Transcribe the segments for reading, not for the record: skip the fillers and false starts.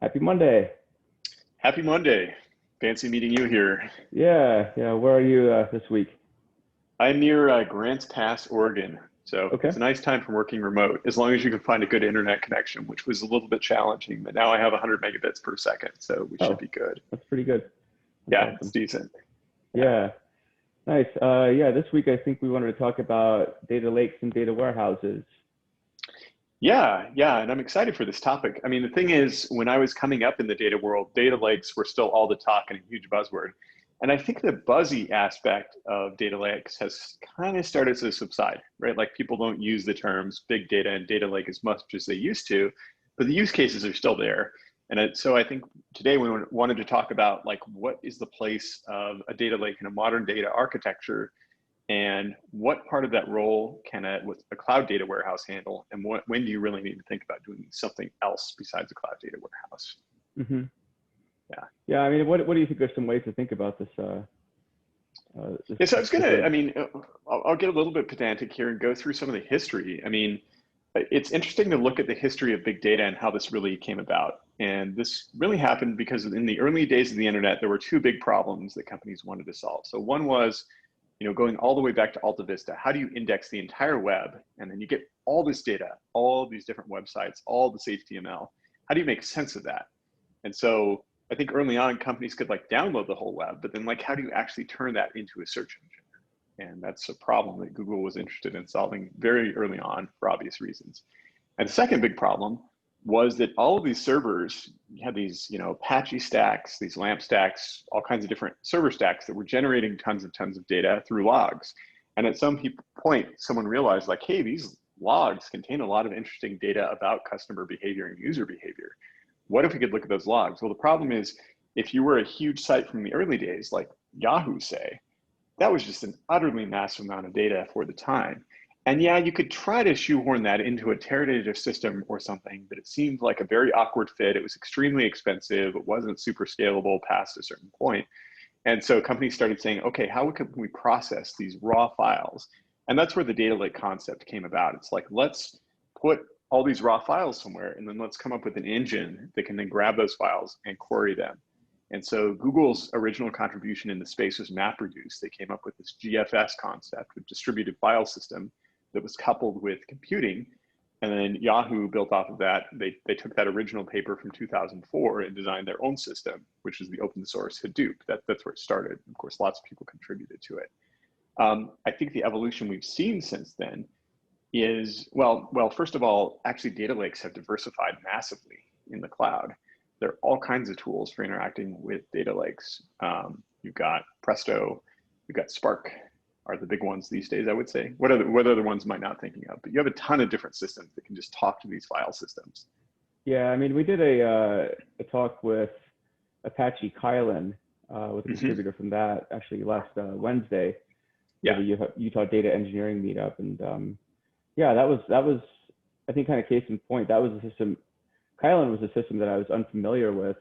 Happy Monday. Happy Monday. Fancy meeting you here. Yeah. Where are you this week? I'm near Grants Pass, Oregon. So Okay, it's a nice time for working remote, as long as you can find a good internet connection, which was a little bit challenging, but now I have 100 megabits per second, so we should oh, be good. that's pretty good. That's Yeah, it's awesome. decent. Yeah. Yeah, nice. Yeah, this week I think we wanted to talk about data lakes and data warehouses. Yeah, and I'm excited for this topic. I mean, the thing is, when I was coming up in the data world, data lakes were still all the talk and a huge buzzword. And I think the buzzy aspect of data lakes has kind of started to subside, right? Like people don't use the terms big data and data lake as much as they used to, but the use cases are still there. So I think today we wanted to talk about like what is the place of a data lake in a modern data architecture, and what part of that role can with a cloud data warehouse handle, and when do you really need to think about doing something else besides a cloud data warehouse? Hmm. Yeah. Yeah, I mean, what do you think are some ways to think about this? This Yeah, so I was gonna, particular. I'll get a little bit pedantic here and go through some of the history. I mean, it's interesting to look at the history of big data and how this really came about. And this really happened because in the early days of the internet, there were two big problems that companies wanted to solve. So one was, going all the way back to Alta Vista. How do you index the entire web? And then you get all this data, all these different websites, all this HTML. How do you make sense of that? And so I think early on companies could like download the whole web, but then like how do you actually turn that into a search engine? And that's a problem that Google was interested in solving very early on for obvious reasons. And the second big problem was that all of these servers, you had these, Apache stacks, these LAMP stacks, all kinds of different server stacks that were generating tons and tons of data through logs. And at some point, someone realized like, hey, these logs contain a lot of interesting data about customer behavior and user behavior. What if we could look at those logs? Well, the problem is if you were a huge site from the early days, like Yahoo, say, that was just an utterly massive amount of data for the time. And yeah, you could try to shoehorn that into a Teradata system or something, but it seemed like a very awkward fit. It was extremely expensive. It wasn't super scalable past a certain point. And so companies started saying, okay, how can we process these raw files? And that's where the data lake concept came about. It's like, let's put all these raw files somewhere, and then let's come up with an engine that can then grab those files and query them. And so Google's original contribution in the space was MapReduce. They came up with this GFS concept, a distributed file system that was coupled with computing. And then Yahoo built off of that. They took that original paper from 2004 and designed their own system, which is the open source Hadoop. That's where it started. Of course, lots of people contributed to it. I think the evolution we've seen since then is, well, first of all, actually data lakes have diversified massively in the cloud. There are all kinds of tools for interacting with data lakes. You've got Presto, you've got Spark are the big ones these days, I would say. What other ones am I not thinking of? But you have a ton of different systems that can just talk to these file systems. Yeah, I mean, we did a talk with Apache Kylan, with a Mm-hmm. contributor from that actually last Wednesday for Yeah. the Utah Data Engineering meetup, and yeah, that was I think kind of case in point. That was a system. Kylan was a system that I was unfamiliar with,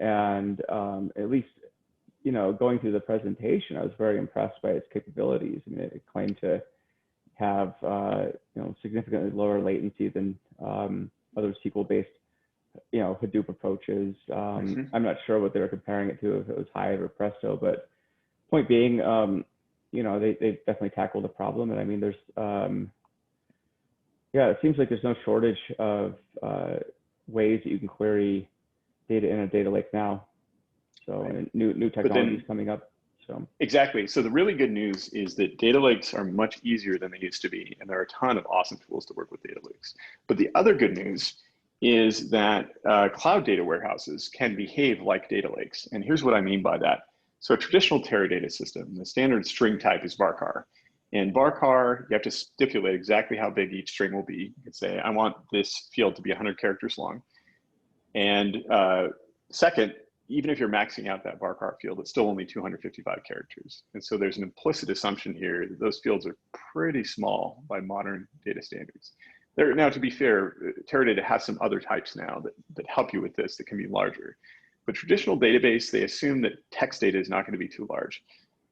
and at least going through the presentation, I was very impressed by its capabilities. I mean, it claimed to have significantly lower latency than other SQL-based Hadoop approaches. Mm-hmm. I'm not sure what they were comparing it to, if it was Hive or Presto, but point being, they definitely tackled the problem. And I mean, there's yeah, it seems like there's no shortage of ways that you can query data in a data lake now. So Right. and new But technologies then coming up. So exactly. So the really good news is that data lakes are much easier than they used to be, and there are a ton of awesome tools to work with data lakes. But the other good news is that cloud data warehouses can behave like data lakes. And here's what I mean by that. So a traditional Teradata system, the standard string type is varchar. In varchar, you have to stipulate exactly how big each string will be. You can say, I want this field to be 100 characters long. And second, even if you're maxing out that varchar field, it's still only 255 characters. And so there's an implicit assumption here that those fields are pretty small by modern data standards. Now, to be fair, Teradata has some other types now that help you with this that can be larger. But traditional database, they assume that text data is not going to be too large.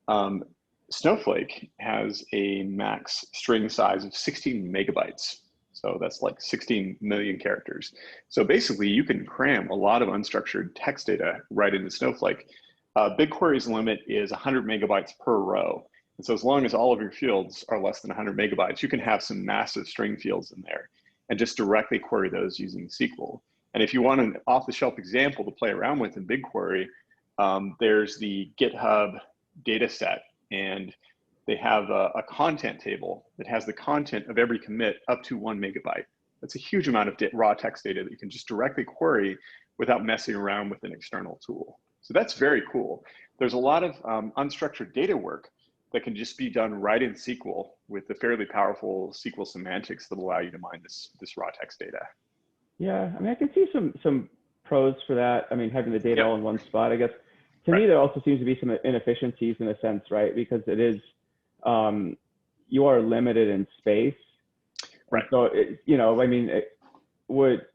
Um, Snowflake has a max string size of 16 megabytes. So that's like 16 million characters. So basically you can cram a lot of unstructured text data right into Snowflake. BigQuery's limit is 100 megabytes per row. And so as long as all of your fields are less than 100 megabytes, you can have some massive string fields in there and just directly query those using SQL. And if you want an off-the-shelf example to play around with in BigQuery, there's the GitHub data set, and they have a content table that has the content of every commit up to 1 megabyte. That's a huge amount of raw text data that you can just directly query without messing around with an external tool. So that's very cool. There's a lot of unstructured data work that can just be done right in SQL with the fairly powerful SQL semantics that allow you to mine this raw text data. Yeah, I mean, I can see some pros for that. I mean, having the data all in one spot, I guess. To me, there also seems to be some inefficiencies in a sense, right? Because it is, you are limited in space. Right. And so, I mean, it would,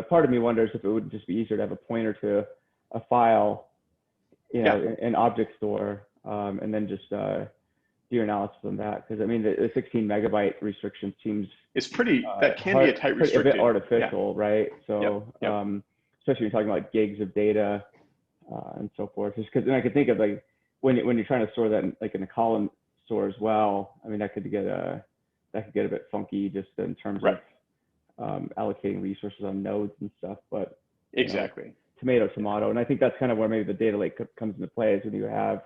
part of me wonders if it would just be easier to have a pointer to a file, an object store, and then just do your analysis on that. Because I mean, the 16 megabyte restriction seems it's pretty. That can be a tight restriction. A bit artificial, right? So, especially when you're talking about gigs of data and so forth. Just because, and I could think of like when you're trying to store that in a column store as well. I mean, that could get a bit funky just in terms of allocating resources on nodes and stuff. But exactly. Tomato, and I think that's kind of where maybe the data lake comes into play, is when you have,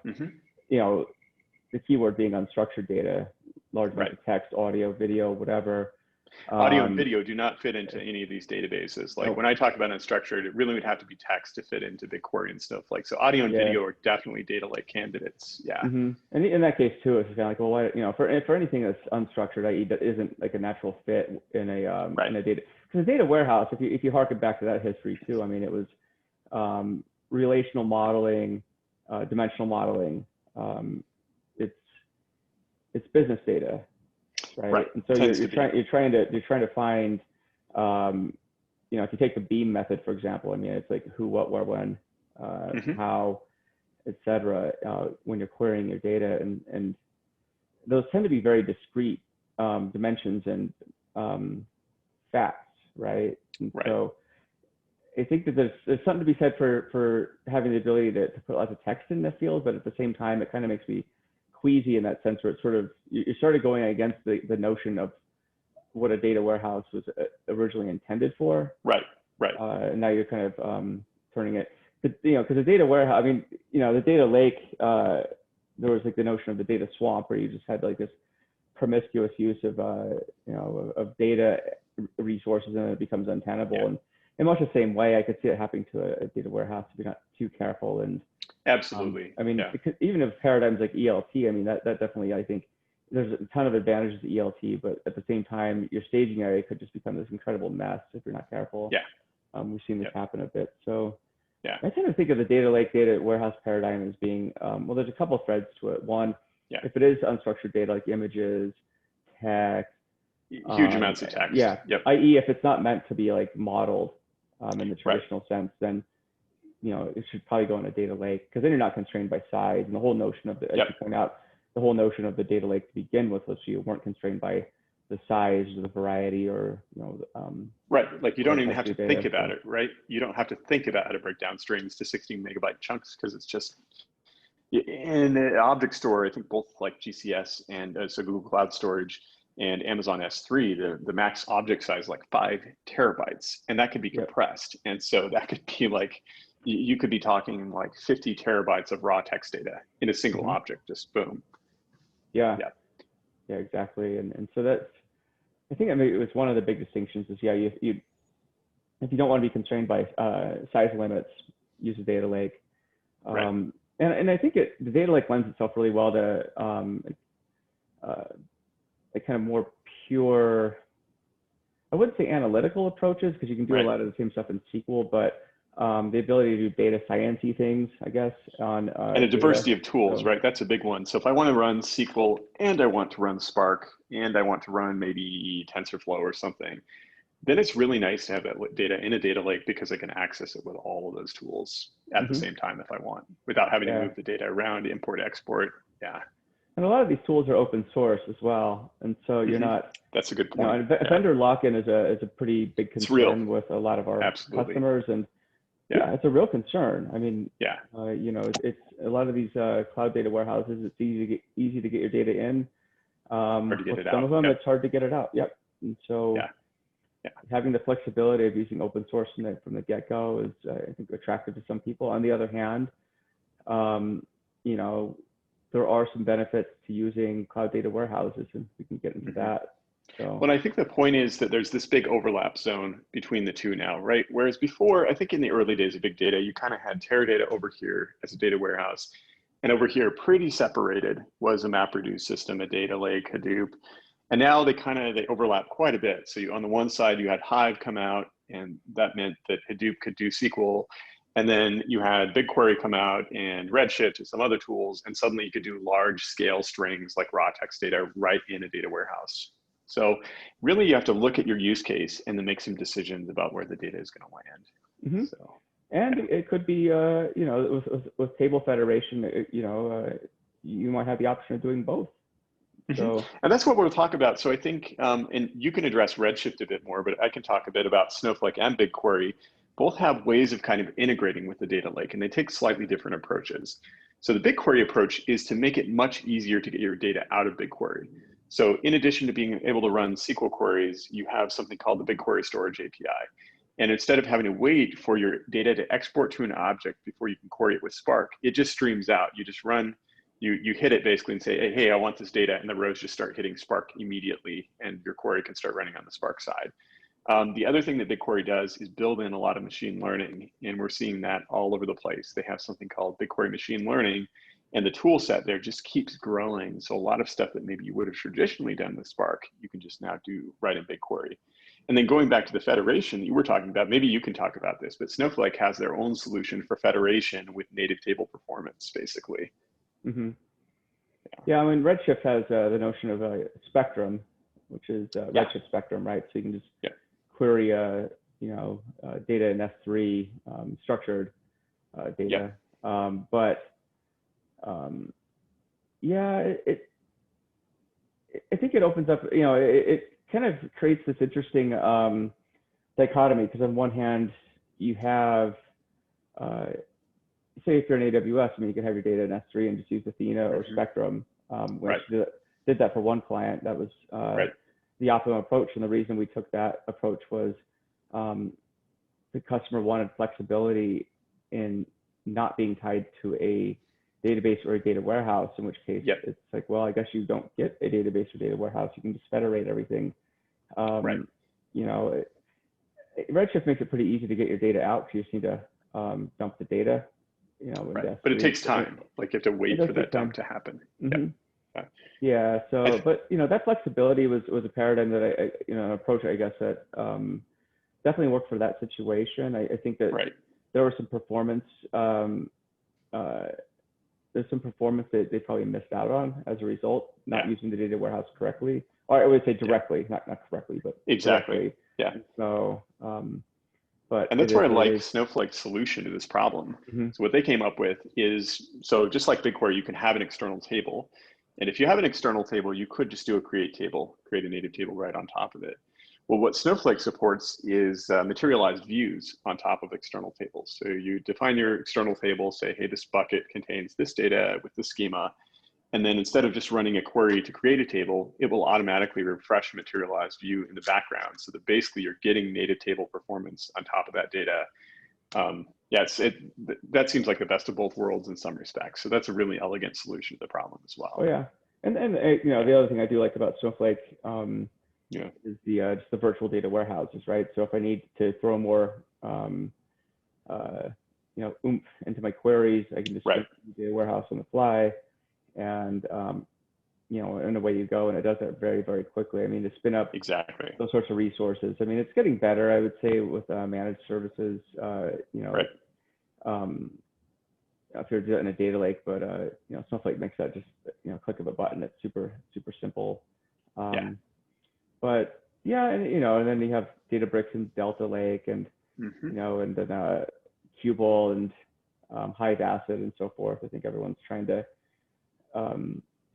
the keyword being unstructured data, large amounts of text, audio, video, whatever. Audio and video do not fit into any of these databases. Like when I talk about unstructured, it really would have to be text to fit into BigQuery and Snowflake. So audio and video are definitely data lake candidates. Yeah. And in that case too, it's kind of like, well, why, for anything that's unstructured, i.e., that isn't like a natural fit in a data, because a data warehouse, if you harken back to that history too, I mean, it was relational modeling, dimensional modeling. It's business data, right? And so you're trying to find, if you take the beam method, for example, I mean, it's like who, what, where, when, how, etc. When you're querying your data, and those tend to be very discrete dimensions and facts, right? And so I think that there's something to be said for having the ability to put lots of text in the field, but at the same time, it kind of makes me queasy in that sense, where it's sort of, you're sort of going against the notion of what a data warehouse was originally intended for. Right. And now you're kind of turning it, because the data warehouse, I mean, the data lake, there was like the notion of the data swamp, where you just had like this promiscuous use of, of data resources, and it becomes untenable. And in much the same way, I could see it happening to a data warehouse if you're not too careful. And absolutely, I mean, because even if paradigms like ELT, I mean, that definitely, I think there's a ton of advantages to ELT, but at the same time, your staging area could just become this incredible mess if you're not careful. We've seen this happen a bit. So I tend to think of the data lake, data warehouse paradigm as being, well, there's a couple of threads to it. One, if it is unstructured data like images, text, huge amounts of text. I.e., if it's not meant to be like modeled in the traditional sense, then it should probably go in a data lake, because then you're not constrained by size. And the whole notion of as you point out, the whole notion of the data lake to begin with was you weren't constrained by the size or the variety or like you don't even have to think about it, right? You don't have to think about how to break down strings to 16 megabyte chunks, because it's just in an object store. I think both like GCS and so Google Cloud Storage and Amazon S3, the max object size like 5 terabytes, and that could be compressed. And so that could be like, you could be talking like 50 terabytes of raw text data in a single object, just boom. Yeah, exactly. And so that's, I think, I mean, it was one of the big distinctions is, if you don't want to be constrained by size limits, use a data lake. And I think the data lake lends itself really well to like kind of more pure, I wouldn't say analytical approaches, because you can do a lot of the same stuff in SQL, but the ability to do data science-y things, I guess, on and a diversity of tools, right? That's a big one. So if I want to run SQL and I want to run Spark and I want to run maybe TensorFlow or something, then it's really nice to have that data in a data lake, because I can access it with all of those tools at the same time if I want, without having to move the data around, import, export. And a lot of these tools are open source as well, and so you're not, That's a good you know, point. and vendor lock-in is a pretty big It's real. concern with a lot of our Absolutely. customers, and Yeah. it's a real concern. I mean, Yeah. you know, it's a lot of these cloud data warehouses. It's easy to get your data in. Hard to get With it some out. of them, Yep. it's hard to get it out. Yep. And so Yeah. Yeah. having the flexibility of using open source from the get-go is, I think, attractive to some people. On the other hand, you know, there are some benefits to using cloud data warehouses, and we can get into that. So, well, I think the point is that there's this big overlap zone between the two now, right? Whereas before, I think in the early days of big data, you kind of had Teradata over here as a data warehouse, and over here, pretty separated, was a MapReduce system, a data lake, Hadoop. And now they overlap quite a bit. So on the one side, you had Hive come out, and that meant that Hadoop could do SQL. And then you had BigQuery come out and Redshift and some other tools, and suddenly you could do large scale strings like raw text data right in a data warehouse. So really you have to look at your use case and then make some decisions about where the data is going to land. So, and it could be, you know, with table federation, you know, you might have the option of doing both. So, and that's what we'll talk about. So I think, and you can address Redshift a bit more, but I can talk a bit about Snowflake and BigQuery. Both have ways of kind of integrating with the data lake, and they take slightly different approaches. So the BigQuery approach is to make it much easier to get your data out of BigQuery. So in addition to being able to run SQL queries, you have something called the BigQuery Storage API. And instead of having to wait for your data to export to an object before you can query it with Spark, it just streams out. You just run, you hit it basically and say, hey, I want this data, and the rows just start hitting Spark immediately, and your query can start running on the Spark side. The other thing that BigQuery does is build in a lot of machine learning, and we're seeing that all over the place. They have something called BigQuery Machine Learning, and the tool set there just keeps growing. So a lot of stuff that maybe you would have traditionally done with Spark, you can just now do right in BigQuery. And then going back to the federation that you were talking about, maybe you can talk about this, but Snowflake has their own solution for federation with native table performance, basically. Yeah, I mean, Redshift has the notion of a Spectrum, which is Redshift Spectrum, right? So you can just query, you know, data in S3, structured data. Yeah, I think it opens up, you know, it kind of creates this interesting dichotomy, because on one hand, you have, say if you're in AWS, I mean, you can have your data in S3 and just use Athena or Spectrum, which did that for one client. That was the optimum approach. And the reason we took that approach was the customer wanted flexibility in not being tied to a database or a data warehouse, in which case it's like, well, I guess you don't get a database or data warehouse. You can just federate everything. You know, Redshift makes it pretty easy to get your data out. You just need to dump the data, you know. But it takes time. Like you have to wait for that dump to happen. Yeah. So, but you know, that flexibility was a paradigm that you know, an approach, I guess, that definitely worked for that situation. I think that there were some performance. There's some performance that they probably missed out on as a result, not using the data warehouse correctly, or I would say directly, not correctly, but directly. So, and that's where I like Snowflake's solution to this problem. So what they came up with is, so just like BigQuery, you can have an external table. And if you have an external table, you could just do a create table, create a native table right on top of it. Well, what Snowflake supports is materialized views on top of external tables. So you define your external table, say, hey, this bucket contains this data with this schema. And then instead of just running a query to create a table, it will automatically refresh a materialized view in the background, so that basically you're getting native table performance on top of that data. That seems like the best of both worlds in some respects. So that's a really elegant solution to the problem as well. Oh yeah, and you know, the other thing I do like about Snowflake is just the virtual data warehouses, right? So if I need to throw more you know, oomph into my queries, I can just the data warehouse on the fly, and you know, and away you go, and it does that very, very quickly. I mean, to spin up those sorts of resources, I mean, it's getting better, I would say, with managed services. You know, if you're doing a data lake, but you know, Snowflake makes that just, you know, click of a button. It's super simple. But yeah, and you know, and then you have Databricks and Delta Lake, and you know, and then Qubole and Hive Acid and so forth. I think everyone's trying to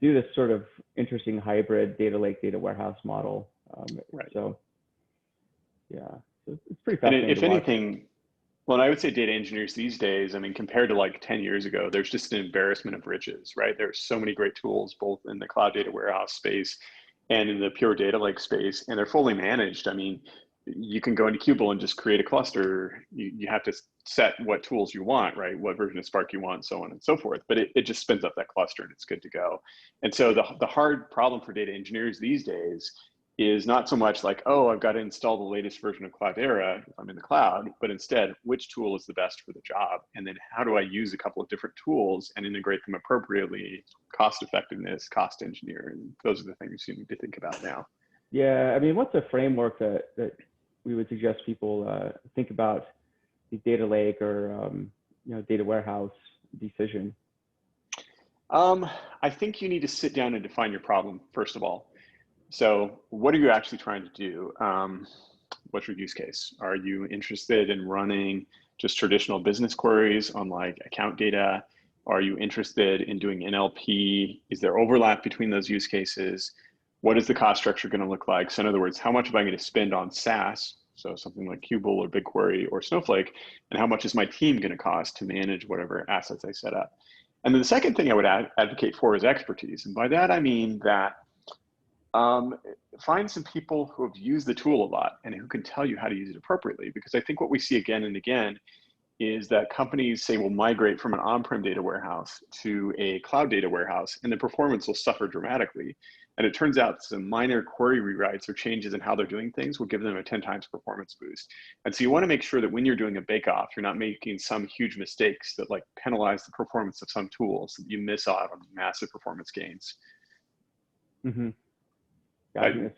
do this sort of interesting hybrid data lake, data warehouse model. Right. So yeah, so it's pretty And fascinating if to watch. anything, well, I would say data engineers these days, I mean, compared to like 10 years ago, there's just an embarrassment of riches, right? There's so many great tools, both in the cloud data warehouse space and in the pure data lake space, and they're fully managed. I mean, you can go into Kubel and just create a cluster. You have to set what tools you want, right? What version of Spark you want, so on and so forth. But it just spins up that cluster and it's good to go. And so the hard problem for data engineers these days is not so much like, oh, I've got to install the latest version of Cloudera if I'm in the cloud, but instead, which tool is the best for the job? And then how do I use a couple of different tools and integrate them appropriately, cost effectiveness, cost engineer, and those are the things you need to think about now. Yeah, I mean, what's a framework that we would suggest people think about the data lake or data warehouse decision? I think you need to sit down and define your problem, first of all. So what are you actually trying to do? What's your use case? Are you interested in running just traditional business queries on like account data? Are you interested in doing NLP? Is there overlap between those use cases? What is the cost structure going to look like? So in other words, how much am I going to spend on SaaS? So something like Kubel or BigQuery or Snowflake, and how much is my team going to cost to manage whatever assets I set up? And then the second thing I would advocate for is expertise. And by that, I mean that find some people who have used the tool a lot and who can tell you how to use it appropriately. Because I think what we see again and again is that companies say we'll migrate from an on-prem data warehouse to a cloud data warehouse, and the performance will suffer dramatically. And it turns out some minor query rewrites or changes in how they're doing things will give them a 10 times performance boost. And so you want to make sure that when you're doing a bake-off, you're not making some huge mistakes that like penalize the performance of some tools that you miss out on massive performance gains. Mm-hmm.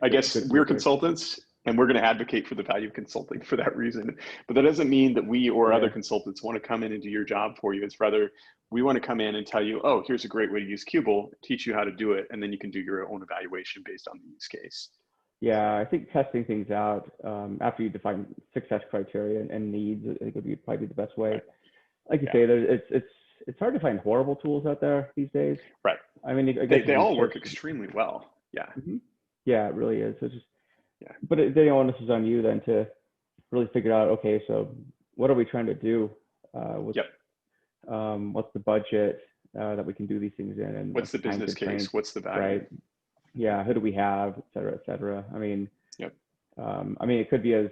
I guess we're consultants and we're going to advocate for the value of consulting for that reason. But that doesn't mean that we or other consultants want to come in and do your job for you. It's rather, we want to come in and tell you, oh, here's a great way to use Kubel, teach you how to do it, and then you can do your own evaluation based on the use case. Yeah, I think testing things out after you define success criteria and needs, I think would probably be the best way. Right. Like you say, it's hard to find horrible tools out there these days. Right. I mean, I guess they all work extremely well. Yeah. Mm-hmm. Yeah, it really is. It's just, but the onus is on you then to really figure out, okay, so what are we trying to do? What's the budget that we can do these things in? And what's the business case? What's the value? Right. Yeah. Who do we have, et cetera, et cetera. I mean, I mean, it could be as,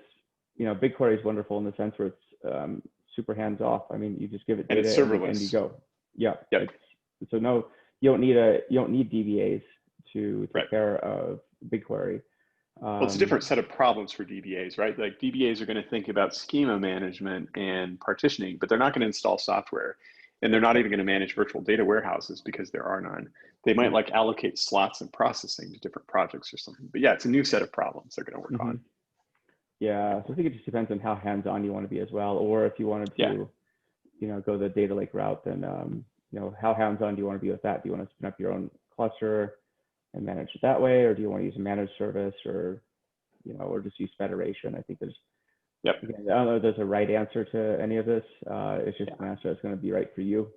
BigQuery is wonderful in the sense where it's super hands off. I mean, you just give it data and you go. Yeah. Yep. So no, you don't need DBAs to take care of BigQuery. Well, it's a different set of problems for DBAs, right? Like DBAs are going to think about schema management and partitioning, but they're not going to install software, and they're not even going to manage virtual data warehouses because there are none. They might like allocate slots and processing to different projects or something. But yeah, it's a new set of problems they're going to work on. Yeah, so I think it just depends on how hands-on you want to be as well, or if you wanted to, go the data lake route, then how hands-on do you want to be with that? Do you want to spin up your own cluster and manage it that way, or do you want to use a managed service, or or just use federation? I think there's again, I don't know if there's a right answer to any of this. It's just an answer that's going to be right for you.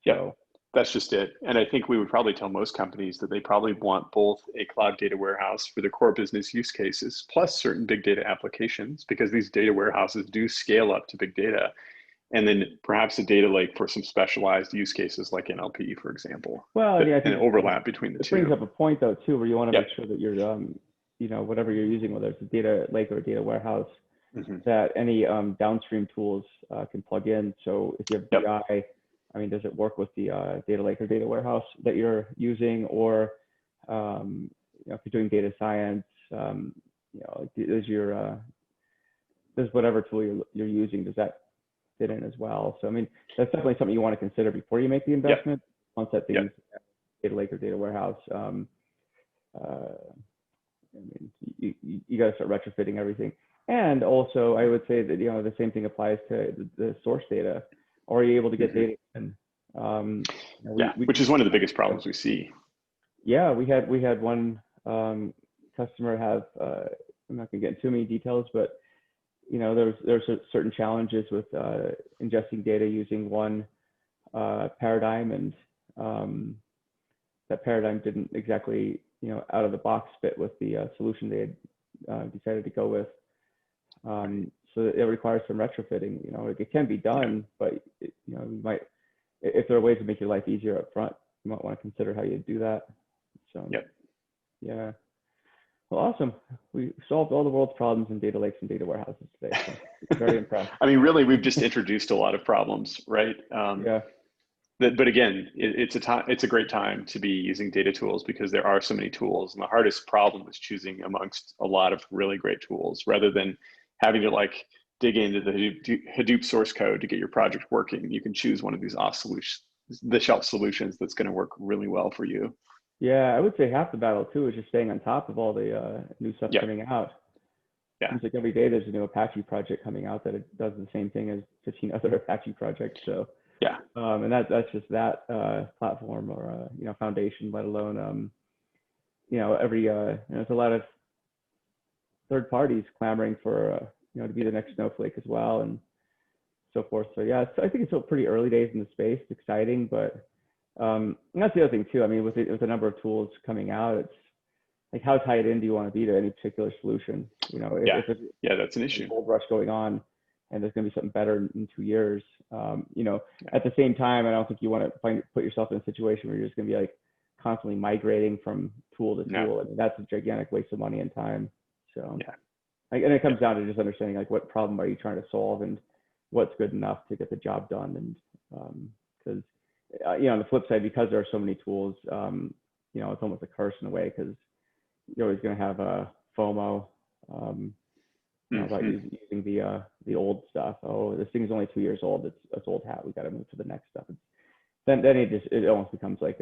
So that's just it. And I think we would probably tell most companies that they probably want both a cloud data warehouse for the core business use cases plus certain big data applications, because these data warehouses do scale up to big data. And then perhaps a data lake for some specialized use cases like NLP, for example. Well, I think an overlap between the two. It brings up a point though too, where you want to make sure that you're, whatever you're using, whether it's a data lake or a data warehouse, that any downstream tools can plug in. So if you have BI, I mean, does it work with the data lake or data warehouse that you're using, or if you're doing data science, does whatever tool you're using, does that fit in as well? So I mean, that's definitely something you want to consider before you make the investment. Once that thing's data lake or data warehouse, I mean, you got to start retrofitting everything. And also, I would say that the same thing applies to the source data. Are you able to get data in? Which is one of the biggest problems we see. Yeah, we had one customer have. I'm not going to get into too many details, but there's certain challenges with ingesting data using one paradigm, and that paradigm didn't exactly, out of the box fit with the solution they had decided to go with. So it requires some retrofitting. It can be done, but you might, if there are ways to make your life easier up front, you might want to consider how you do that. So yeah. Well, awesome. We solved all the world's problems in data lakes and data warehouses today. So very impressed. I mean, really, we've just introduced a lot of problems, right? Yeah. But again, it's a great time to be using data tools because there are so many tools, and the hardest problem is choosing amongst a lot of really great tools rather than having to like dig into the Hadoop source code to get your project working. You can choose one of these the shelf solutions that's going to work really well for you. Yeah, I would say half the battle too is just staying on top of all the new stuff coming out. Yeah. Seems like every day there's a new Apache project coming out that it does the same thing as 15 other Apache projects. So yeah, and that's just that platform or foundation, let alone every there's a lot of third parties clamoring for to be the next Snowflake as well and so forth. So yeah, I think it's still pretty early days in the space. It's exciting, but and that's the other thing too. I mean, with the number of tools coming out, it's like how tied in do you want to be to any particular solution? If that's an issue. Gold rush going on, and there's going to be something better in 2 years. At the same time, I don't think you want to put yourself in a situation where you're just going to be like constantly migrating from tool to tool. I mean, that's a gigantic waste of money and time. So and it comes down to just understanding like what problem are you trying to solve and what's good enough to get the job done. And because on the flip side, because there are so many tools, it's almost a curse in a way because you're always going to have a FOMO about using the old stuff. Oh, this thing's only 2 years old. It's old hat. We got to move to the next stuff. Then it almost becomes like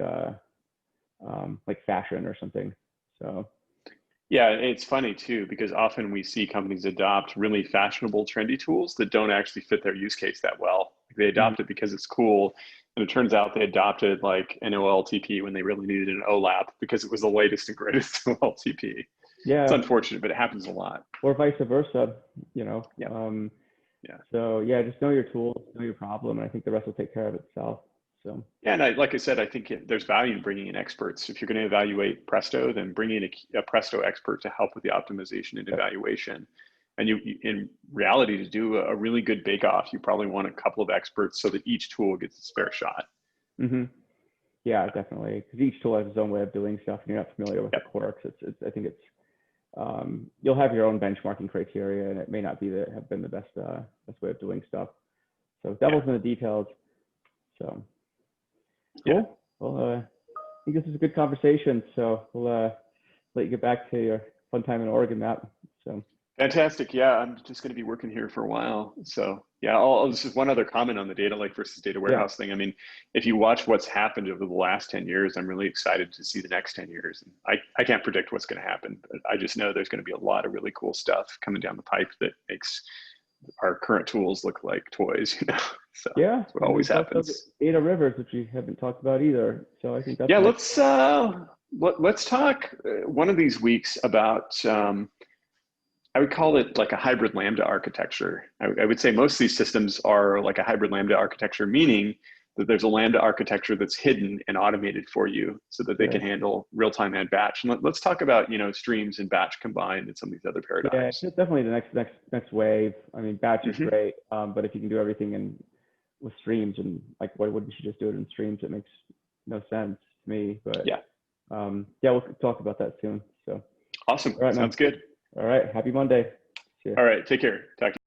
fashion or something. So. Yeah, it's funny too, because often we see companies adopt really fashionable, trendy tools that don't actually fit their use case that well. They adopt it because it's cool. And it turns out they adopted like an OLTP when they really needed an OLAP because it was the latest and greatest OLTP. Yeah. It's unfortunate, but it happens a lot. Or vice versa, So yeah, just know your tools, know your problem, and I think the rest will take care of itself. So yeah, and like I said, I think there's value in bringing in experts. If you're going to evaluate Presto, then bring in a Presto expert to help with the optimization and evaluation. And you, in reality, to do a really good bake-off, you probably want a couple of experts so that each tool gets its fair shot. Yeah, definitely, because each tool has its own way of doing stuff, and you're not familiar with the quirks. I think it's you'll have your own benchmarking criteria, and it may not have been the best way of doing stuff. So devil's in the details. So. Cool. Well, I think this is a good conversation. So we'll let you get back to your fun time in Oregon, Matt. So fantastic. Yeah, I'm just going to be working here for a while. So yeah, this is one other comment on the data lake versus data warehouse thing. I mean, if you watch what's happened over the last 10 years, I'm really excited to see the next 10 years. And I can't predict what's going to happen, but I just know there's going to be a lot of really cool stuff coming down the pipe that makes our current tools look like toys, So that's what always happens. Data rivers, which we haven't talked about either. So I think that's let's talk one of these weeks about I would call it like a hybrid Lambda architecture. I would say most of these systems are like a hybrid Lambda architecture, meaning that there's a Lambda architecture that's hidden and automated for you so that they can handle real-time and batch. And let's talk about, streams and batch combined and some of these other paradigms. Yeah, it's definitely the next wave. I mean, batch is great, but if you can do everything with streams, and like, why wouldn't you just do it in streams? It makes no sense to me, but we'll talk about that soon. So awesome. All right, sounds good. All right. Happy Monday. All right. Take care. Talk to you.